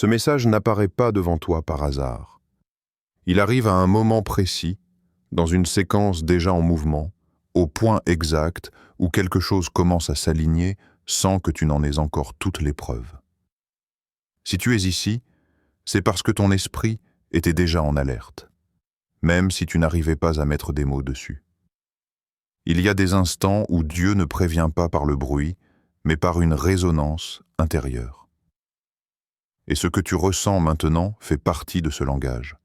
Ce message n'apparaît pas devant toi par hasard. Il arrive à un moment précis, dans une séquence déjà en mouvement, au point exact où quelque chose commence à s'aligner sans que tu n'en aies encore toutes les preuves. Si tu es ici, c'est parce que ton esprit était déjà en alerte, même si tu n'arrivais pas à mettre des mots dessus. Il y a des instants où Dieu ne prévient pas par le bruit, mais par une résonance intérieure. Et ce que tu ressens maintenant fait partie de ce langage.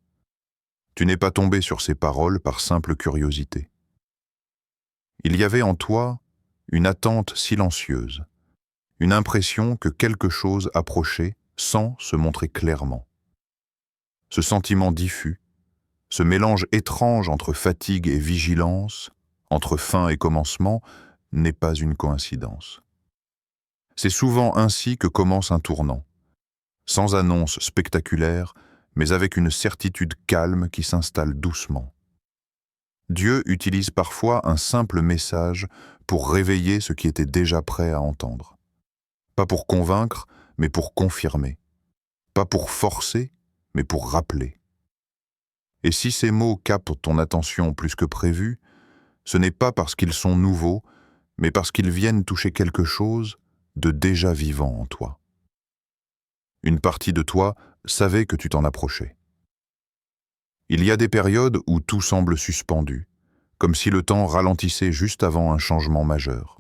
Tu n'es pas tombé sur ces paroles par simple curiosité. Il y avait en toi une attente silencieuse, une impression que quelque chose approchait sans se montrer clairement. Ce sentiment diffus, ce mélange étrange entre fatigue et vigilance, entre fin et commencement, n'est pas une coïncidence. C'est souvent ainsi que commence un tournant, sans annonce spectaculaire, mais avec une certitude calme qui s'installe doucement. Dieu utilise parfois un simple message pour réveiller ce qui était déjà prêt à entendre. Pas pour convaincre, mais pour confirmer. Pas pour forcer, mais pour rappeler. Et si ces mots captent ton attention plus que prévu, ce n'est pas parce qu'ils sont nouveaux, mais parce qu'ils viennent toucher quelque chose de déjà vivant en toi. Une partie de toi savait que tu t'en approchais. Il y a des périodes où tout semble suspendu, comme si le temps ralentissait juste avant un changement majeur.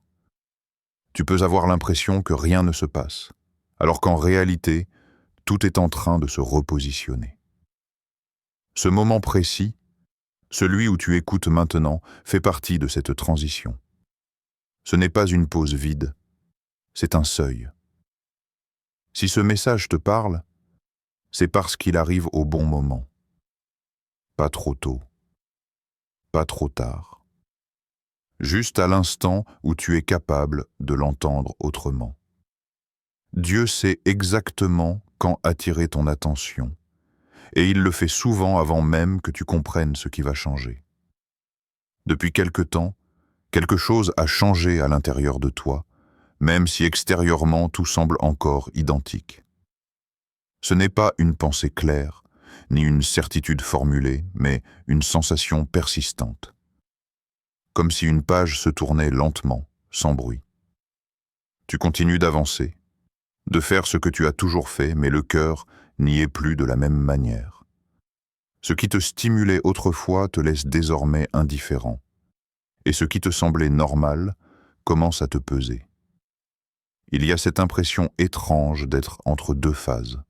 Tu peux avoir l'impression que rien ne se passe, alors qu'en réalité, tout est en train de se repositionner. Ce moment précis, celui où tu écoutes maintenant, fait partie de cette transition. Ce n'est pas une pause vide, c'est un seuil. Si ce message te parle, c'est parce qu'il arrive au bon moment. Pas trop tôt, pas trop tard. Juste à l'instant où tu es capable de l'entendre autrement. Dieu sait exactement quand attirer ton attention, et il le fait souvent avant même que tu comprennes ce qui va changer. Depuis quelque temps, quelque chose a changé à l'intérieur de toi, même si extérieurement tout semble encore identique. Ce n'est pas une pensée claire, ni une certitude formulée, mais une sensation persistante. Comme si une page se tournait lentement, sans bruit. Tu continues d'avancer, de faire ce que tu as toujours fait, mais le cœur n'y est plus de la même manière. Ce qui te stimulait autrefois te laisse désormais indifférent, et ce qui te semblait normal commence à te peser. Il y a cette impression étrange d'être entre deux phases.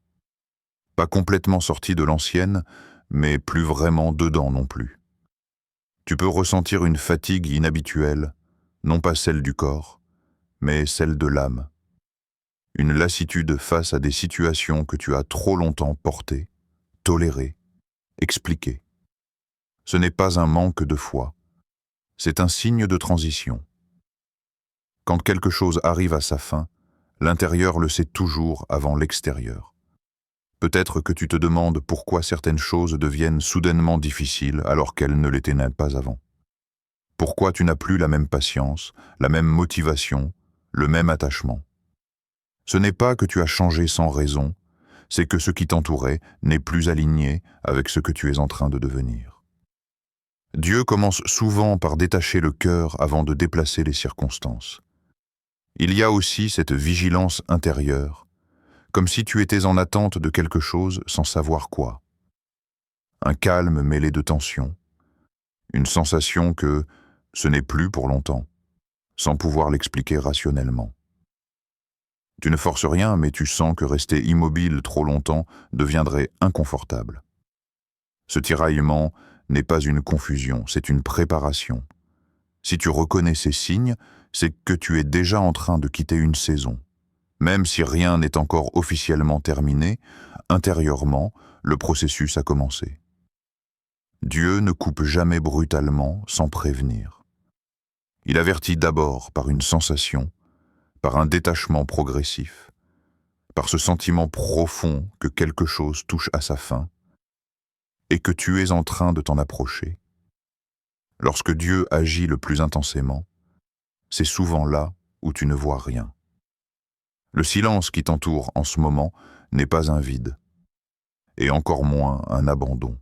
Pas complètement sorti de l'ancienne, mais plus vraiment dedans non plus. Tu peux ressentir une fatigue inhabituelle, non pas celle du corps, mais celle de l'âme. Une lassitude face à des situations que tu as trop longtemps portées, tolérées, expliquées. Ce n'est pas un manque de foi, c'est un signe de transition. Quand quelque chose arrive à sa fin, l'intérieur le sait toujours avant l'extérieur. Peut-être que tu te demandes pourquoi certaines choses deviennent soudainement difficiles alors qu'elles ne l'étaient pas avant. Pourquoi tu n'as plus la même patience, la même motivation, le même attachement. Ce n'est pas que tu as changé sans raison, c'est que ce qui t'entourait n'est plus aligné avec ce que tu es en train de devenir. Dieu commence souvent par détacher le cœur avant de déplacer les circonstances. Il y a aussi cette vigilance intérieure, comme si tu étais en attente de quelque chose sans savoir quoi. Un calme mêlé de tension, une sensation que ce n'est plus pour longtemps, sans pouvoir l'expliquer rationnellement. Tu ne forces rien, mais tu sens que rester immobile trop longtemps deviendrait inconfortable. Ce tiraillement n'est pas une confusion, c'est une préparation. Si tu reconnais ces signes, c'est que tu es déjà en train de quitter une saison. Même si rien n'est encore officiellement terminé, intérieurement, le processus a commencé. Dieu ne coupe jamais brutalement sans prévenir. Il avertit d'abord par une sensation, par un détachement progressif, par ce sentiment profond que quelque chose touche à sa fin et que tu es en train de t'en approcher. Lorsque Dieu agit le plus intensément, c'est souvent là où tu ne vois rien. Le silence qui t'entoure en ce moment n'est pas un vide, et encore moins un abandon.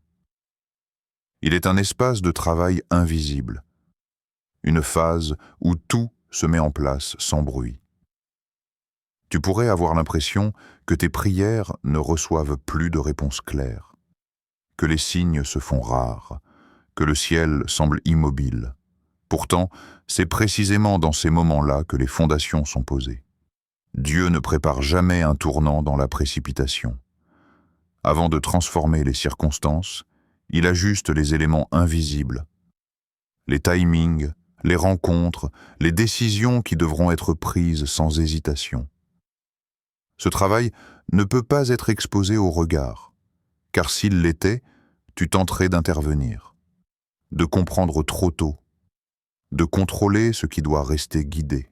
Il est un espace de travail invisible, une phase où tout se met en place sans bruit. Tu pourrais avoir l'impression que tes prières ne reçoivent plus de réponses claires, que les signes se font rares, que le ciel semble immobile. Pourtant, c'est précisément dans ces moments-là que les fondations sont posées. Dieu ne prépare jamais un tournant dans la précipitation. Avant de transformer les circonstances, il ajuste les éléments invisibles, les timings, les rencontres, les décisions qui devront être prises sans hésitation. Ce travail ne peut pas être exposé au regard, car s'il l'était, tu tenterais d'intervenir, de comprendre trop tôt, de contrôler ce qui doit rester guidé.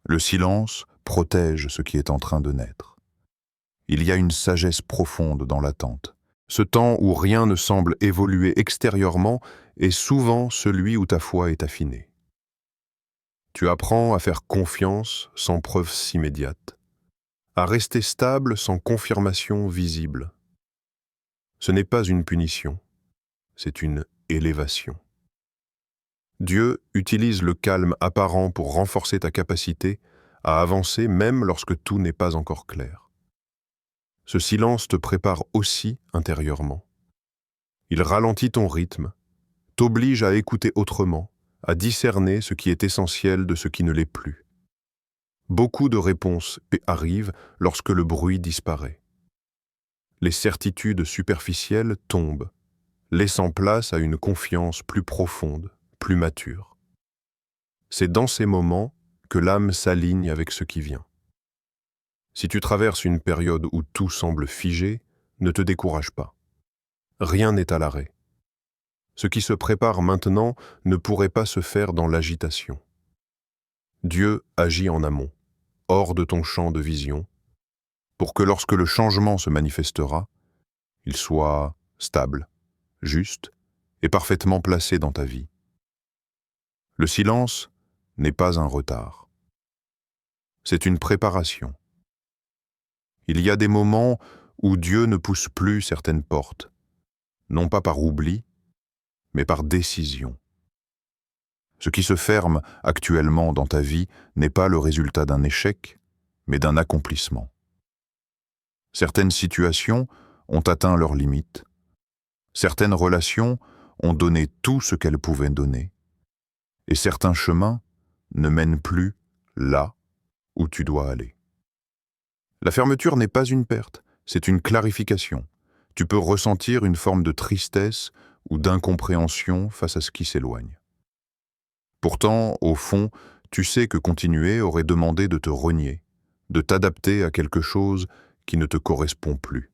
Le silence protège ce qui est en train de naître. Il y a une sagesse profonde dans l'attente. Ce temps où rien ne semble évoluer extérieurement est souvent celui où ta foi est affinée. Tu apprends à faire confiance sans preuve immédiate, à rester stable sans confirmation visible. Ce n'est pas une punition, c'est une élévation. Dieu utilise le calme apparent pour renforcer ta capacité à avancer même lorsque tout n'est pas encore clair. Ce silence te prépare aussi intérieurement. Il ralentit ton rythme, t'oblige à écouter autrement, à discerner ce qui est essentiel de ce qui ne l'est plus. Beaucoup de réponses arrivent lorsque le bruit disparaît. Les certitudes superficielles tombent, laissant place à une confiance plus profonde, plus mature. C'est dans ces moments que l'âme s'aligne avec ce qui vient. Si tu traverses une période où tout semble figé, ne te décourage pas. Rien n'est à l'arrêt. Ce qui se prépare maintenant ne pourrait pas se faire dans l'agitation. Dieu agit en amont, hors de ton champ de vision, pour que lorsque le changement se manifestera, il soit stable, juste et parfaitement placé dans ta vie. Le silence n'est pas un retard. C'est une préparation. Il y a des moments où Dieu ne pousse plus certaines portes, non pas par oubli, mais par décision. Ce qui se ferme actuellement dans ta vie n'est pas le résultat d'un échec, mais d'un accomplissement. Certaines situations ont atteint leurs limites. Certaines relations ont donné tout ce qu'elles pouvaient donner. Et certains chemins ne mènent plus là où tu dois aller. La fermeture n'est pas une perte, c'est une clarification. Tu peux ressentir une forme de tristesse ou d'incompréhension face à ce qui s'éloigne. Pourtant, au fond, tu sais que continuer aurait demandé de te renier, de t'adapter à quelque chose qui ne te correspond plus.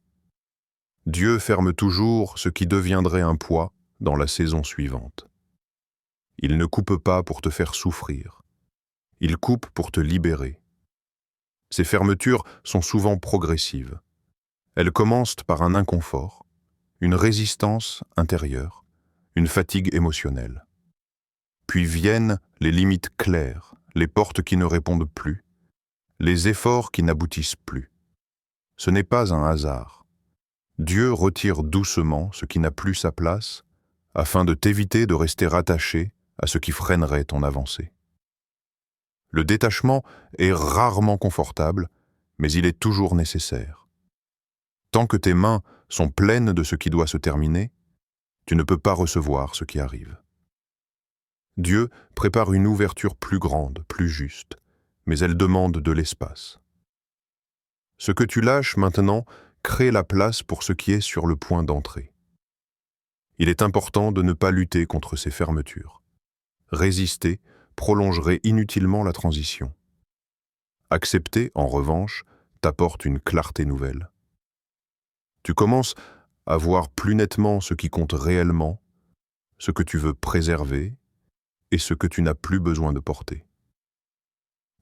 Dieu ferme toujours ce qui deviendrait un poids dans la saison suivante. Il ne coupe pas pour te faire souffrir. Il coupe pour te libérer. Ces fermetures sont souvent progressives. Elles commencent par un inconfort, une résistance intérieure, une fatigue émotionnelle. Puis viennent les limites claires, les portes qui ne répondent plus, les efforts qui n'aboutissent plus. Ce n'est pas un hasard. Dieu retire doucement ce qui n'a plus sa place, afin de t'éviter de rester attaché à ce qui freinerait ton avancée. Le détachement est rarement confortable, mais il est toujours nécessaire. Tant que tes mains sont pleines de ce qui doit se terminer, tu ne peux pas recevoir ce qui arrive. Dieu prépare une ouverture plus grande, plus juste, mais elle demande de l'espace. Ce que tu lâches maintenant crée la place pour ce qui est sur le point d'entrer. Il est important de ne pas lutter contre ces fermetures. Résister prolongerait inutilement la transition. Accepter, en revanche, t'apporte une clarté nouvelle. Tu commences à voir plus nettement ce qui compte réellement, ce que tu veux préserver et ce que tu n'as plus besoin de porter.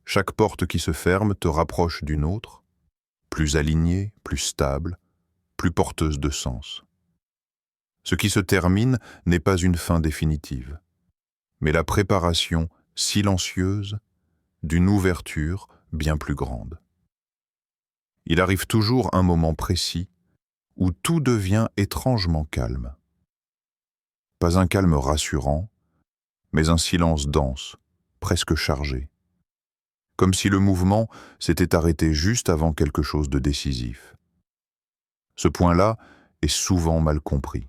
Chaque porte qui se ferme te rapproche d'une autre, plus alignée, plus stable, plus porteuse de sens. Ce qui se termine n'est pas une fin définitive, mais la préparation silencieuse d'une ouverture bien plus grande. Il arrive toujours un moment précis où tout devient étrangement calme. Pas un calme rassurant, mais un silence dense, presque chargé. Comme si le mouvement s'était arrêté juste avant quelque chose de décisif. Ce point-là est souvent mal compris.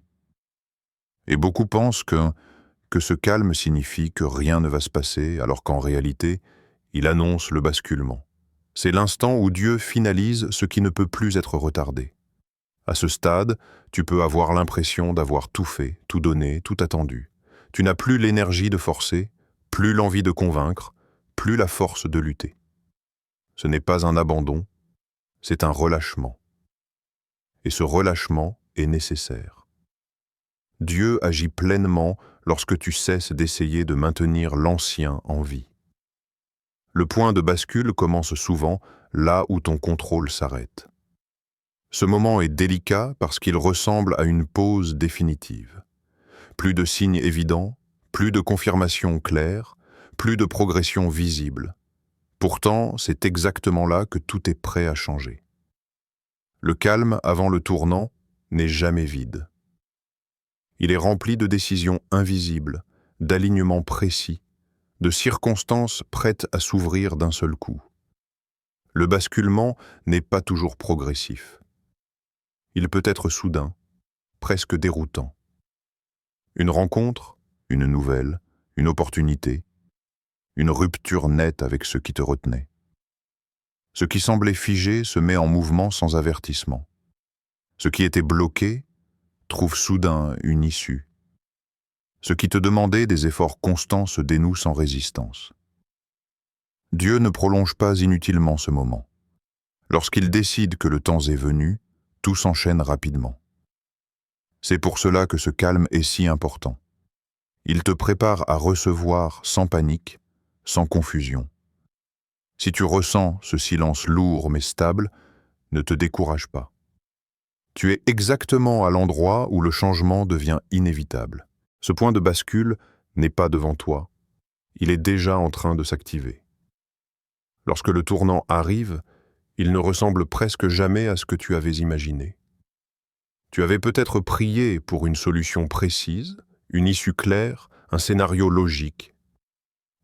Et beaucoup pensent que ce calme signifie que rien ne va se passer, alors qu'en réalité, il annonce le basculement. C'est l'instant où Dieu finalise ce qui ne peut plus être retardé. À ce stade, tu peux avoir l'impression d'avoir tout fait, tout donné, tout attendu. Tu n'as plus l'énergie de forcer, plus l'envie de convaincre, plus la force de lutter. Ce n'est pas un abandon, c'est un relâchement. Et ce relâchement est nécessaire. Dieu agit pleinement lorsque tu cesses d'essayer de maintenir l'ancien en vie. Le point de bascule commence souvent là où ton contrôle s'arrête. Ce moment est délicat parce qu'il ressemble à une pause définitive. Plus de signes évidents, plus de confirmations claires, plus de progression visible. Pourtant, c'est exactement là que tout est prêt à changer. Le calme avant le tournant n'est jamais vide. Il est rempli de décisions invisibles, d'alignements précis, de circonstances prêtes à s'ouvrir d'un seul coup. Le basculement n'est pas toujours progressif. Il peut être soudain, presque déroutant. Une rencontre, une nouvelle, une opportunité, une rupture nette avec ce qui te retenait. Ce qui semblait figé se met en mouvement sans avertissement. Ce qui était bloqué trouve soudain une issue. Ce qui te demandait des efforts constants se dénoue sans résistance. Dieu ne prolonge pas inutilement ce moment. Lorsqu'il décide que le temps est venu, tout s'enchaîne rapidement. C'est pour cela que ce calme est si important. Il te prépare à recevoir sans panique, sans confusion. Si tu ressens ce silence lourd mais stable, ne te décourage pas. Tu es exactement à l'endroit où le changement devient inévitable. Ce point de bascule n'est pas devant toi. Il est déjà en train de s'activer. Lorsque le tournant arrive, il ne ressemble presque jamais à ce que tu avais imaginé. Tu avais peut-être prié pour une solution précise, une issue claire, un scénario logique.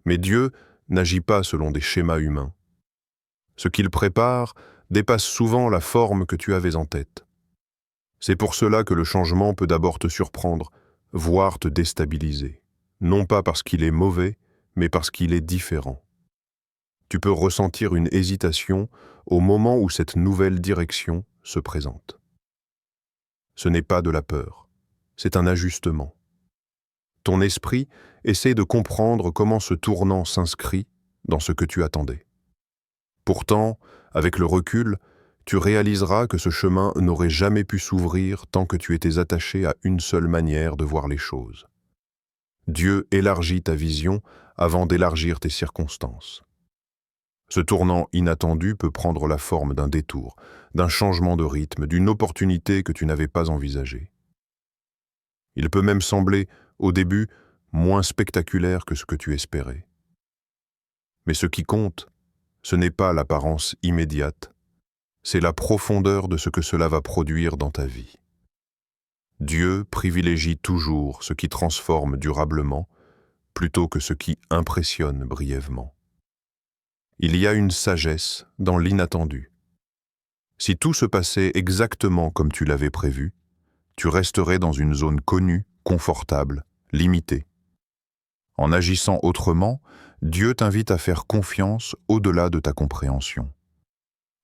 Mais Dieu n'agit pas selon des schémas humains. Ce qu'il prépare dépasse souvent la forme que tu avais en tête. C'est pour cela que le changement peut d'abord te surprendre, voire te déstabiliser. Non pas parce qu'il est mauvais, mais parce qu'il est différent. Tu peux ressentir une hésitation au moment où cette nouvelle direction se présente. Ce n'est pas de la peur, c'est un ajustement. Ton esprit essaie de comprendre comment ce tournant s'inscrit dans ce que tu attendais. Pourtant, avec le recul, tu réaliseras que ce chemin n'aurait jamais pu s'ouvrir tant que tu étais attaché à une seule manière de voir les choses. Dieu élargit ta vision avant d'élargir tes circonstances. Ce tournant inattendu peut prendre la forme d'un détour, d'un changement de rythme, d'une opportunité que tu n'avais pas envisagée. Il peut même sembler, au début, moins spectaculaire que ce que tu espérais. Mais ce qui compte, ce n'est pas l'apparence immédiate, c'est la profondeur de ce que cela va produire dans ta vie. Dieu privilégie toujours ce qui transforme durablement plutôt que ce qui impressionne brièvement. Il y a une sagesse dans l'inattendu. Si tout se passait exactement comme tu l'avais prévu, tu resterais dans une zone connue, confortable, limitée. En agissant autrement, Dieu t'invite à faire confiance au-delà de ta compréhension.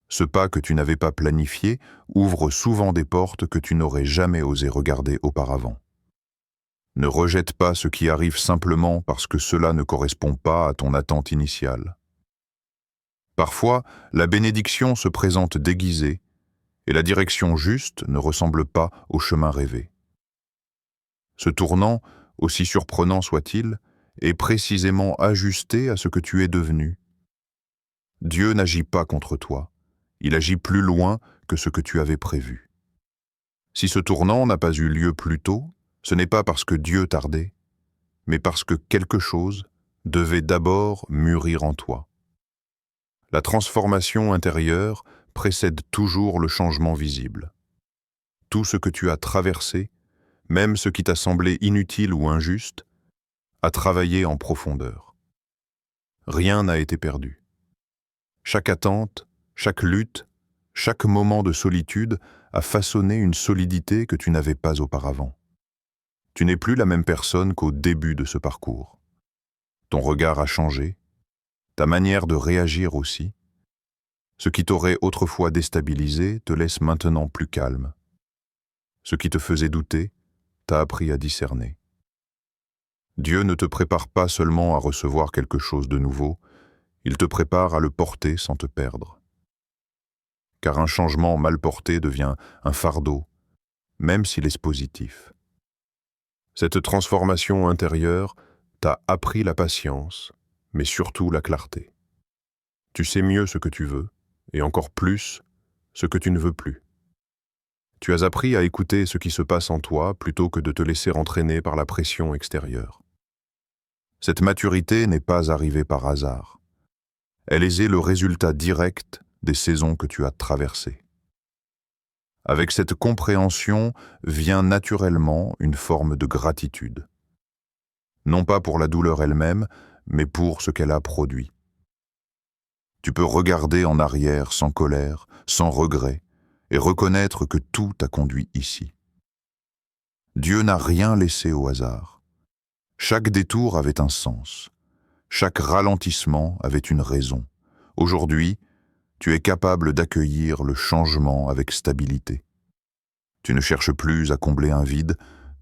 Ce pas que tu n'avais pas planifié ouvre souvent des portes que tu n'aurais jamais osé regarder auparavant. Ne rejette pas ce qui arrive simplement parce que cela ne correspond pas à ton attente initiale. Parfois, la bénédiction se présente déguisée et la direction juste ne ressemble pas au chemin rêvé. Ce tournant, aussi surprenant soit-il, est précisément ajusté à ce que tu es devenu. Dieu n'agit pas contre toi, il agit plus loin que ce que tu avais prévu. Si ce tournant n'a pas eu lieu plus tôt, ce n'est pas parce que Dieu tardait, mais parce que quelque chose devait d'abord mûrir en toi. La transformation intérieure précède toujours le changement visible. Tout ce que tu as traversé, même ce qui t'a semblé inutile ou injuste, a travaillé en profondeur. Rien n'a été perdu. Chaque attente, chaque lutte, chaque moment de solitude a façonné une solidité que tu n'avais pas auparavant. Tu n'es plus la même personne qu'au début de ce parcours. Ton regard a changé, ta manière de réagir aussi. Ce qui t'aurait autrefois déstabilisé te laisse maintenant plus calme. Ce qui te faisait douter t'a appris à discerner. Dieu ne te prépare pas seulement à recevoir quelque chose de nouveau, il te prépare à le porter sans te perdre. Car un changement mal porté devient un fardeau, même s'il est positif. Cette transformation intérieure t'a appris la patience, mais surtout la clarté. Tu sais mieux ce que tu veux, et encore plus ce que tu ne veux plus. Tu as appris à écouter ce qui se passe en toi plutôt que de te laisser entraîner par la pression extérieure. Cette maturité n'est pas arrivée par hasard. Elle est le résultat direct des saisons que tu as traversées. Avec cette compréhension vient naturellement une forme de gratitude. Non pas pour la douleur elle-même, mais pour ce qu'elle a produit. Tu peux regarder en arrière sans colère, sans regret, et reconnaître que tout t'a conduit ici. Dieu n'a rien laissé au hasard. Chaque détour avait un sens. Chaque ralentissement avait une raison. Aujourd'hui, tu es capable d'accueillir le changement avec stabilité. Tu ne cherches plus à combler un vide,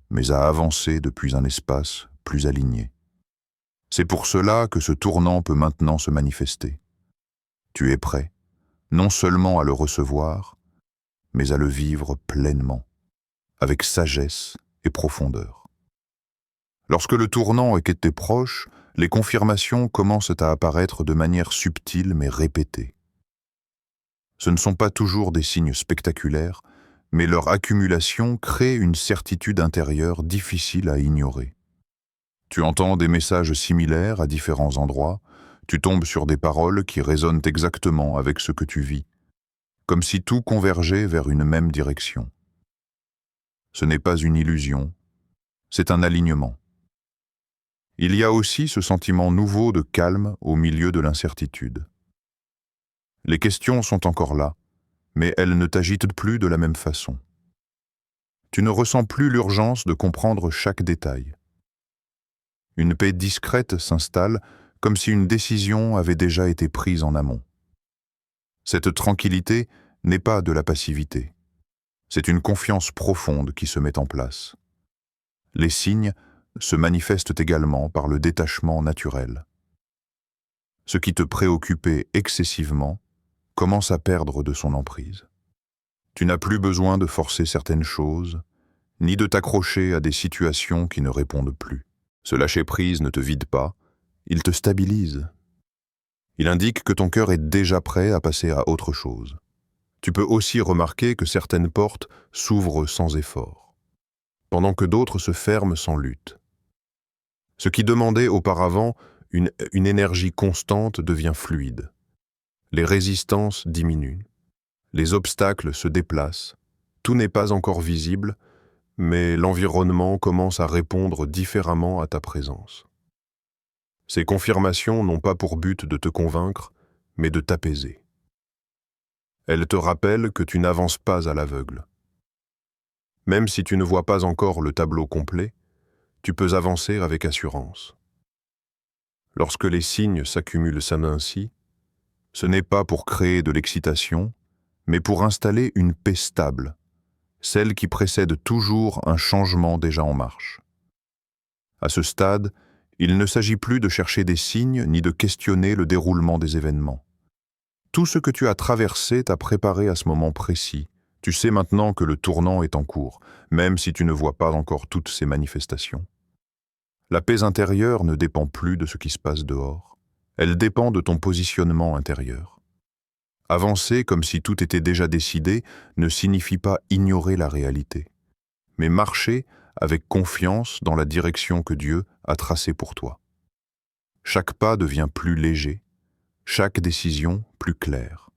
mais à avancer depuis un espace plus aligné. C'est pour cela que ce tournant peut maintenant se manifester. Tu es prêt, non seulement à le recevoir, mais à le vivre pleinement, avec sagesse et profondeur. Lorsque le tournant était proche, les confirmations commencent à apparaître de manière subtile mais répétée. Ce ne sont pas toujours des signes spectaculaires, mais leur accumulation crée une certitude intérieure difficile à ignorer. Tu entends des messages similaires à différents endroits, tu tombes sur des paroles qui résonnent exactement avec ce que tu vis, comme si tout convergeait vers une même direction. Ce n'est pas une illusion, c'est un alignement. Il y a aussi ce sentiment nouveau de calme au milieu de l'incertitude. Les questions sont encore là, mais elles ne t'agitent plus de la même façon. Tu ne ressens plus l'urgence de comprendre chaque détail. Une paix discrète s'installe, comme si une décision avait déjà été prise en amont. Cette tranquillité n'est pas de la passivité. C'est une confiance profonde qui se met en place. Les signes se manifestent également par le détachement naturel. Ce qui te préoccupait excessivement commence à perdre de son emprise. Tu n'as plus besoin de forcer certaines choses, ni de t'accrocher à des situations qui ne répondent plus. Ce lâcher-prise ne te vide pas, il te stabilise. Il indique que ton cœur est déjà prêt à passer à autre chose. Tu peux aussi remarquer que certaines portes s'ouvrent sans effort, pendant que d'autres se ferment sans lutte. Ce qui demandait auparavant une énergie constante devient fluide. Les résistances diminuent. Les obstacles se déplacent. Tout n'est pas encore visible, mais l'environnement commence à répondre différemment à ta présence. Ces confirmations n'ont pas pour but de te convaincre, mais de t'apaiser. Elles te rappellent que tu n'avances pas à l'aveugle. Même si tu ne vois pas encore le tableau complet, tu peux avancer avec assurance. Lorsque les signes s'accumulent ainsi, ce n'est pas pour créer de l'excitation, mais pour installer une paix stable, celle qui précède toujours un changement déjà en marche. À ce stade, il ne s'agit plus de chercher des signes ni de questionner le déroulement des événements. Tout ce que tu as traversé t'a préparé à ce moment précis. Tu sais maintenant que le tournant est en cours, même si tu ne vois pas encore toutes ces manifestations. La paix intérieure ne dépend plus de ce qui se passe dehors. Elle dépend de ton positionnement intérieur. Avancer comme si tout était déjà décidé ne signifie pas ignorer la réalité, mais marcher avec confiance dans la direction que Dieu a tracée pour toi. Chaque pas devient plus léger, chaque décision plus claire.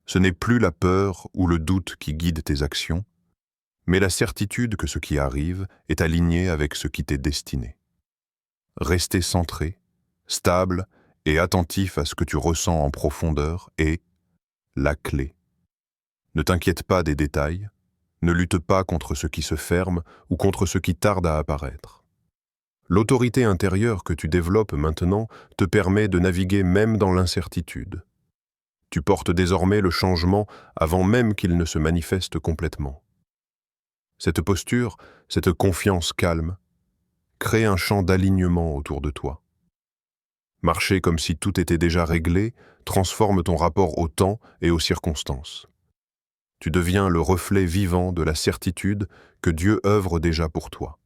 Ce n'est plus la peur ou le doute qui guide tes actions, mais la certitude que ce qui arrive est aligné avec ce qui t'est destiné. Rester centré, stable et attentif à ce que tu ressens en profondeur est la clé. Ne t'inquiète pas des détails, ne lutte pas contre ce qui se ferme ou contre ce qui tarde à apparaître. L'autorité intérieure que tu développes maintenant te permet de naviguer même dans l'incertitude. Tu portes désormais le changement avant même qu'il ne se manifeste complètement. Cette posture, cette confiance calme, crée un champ d'alignement autour de toi. Marcher comme si tout était déjà réglé transforme ton rapport au temps et aux circonstances. Tu deviens le reflet vivant de la certitude que Dieu œuvre déjà pour toi.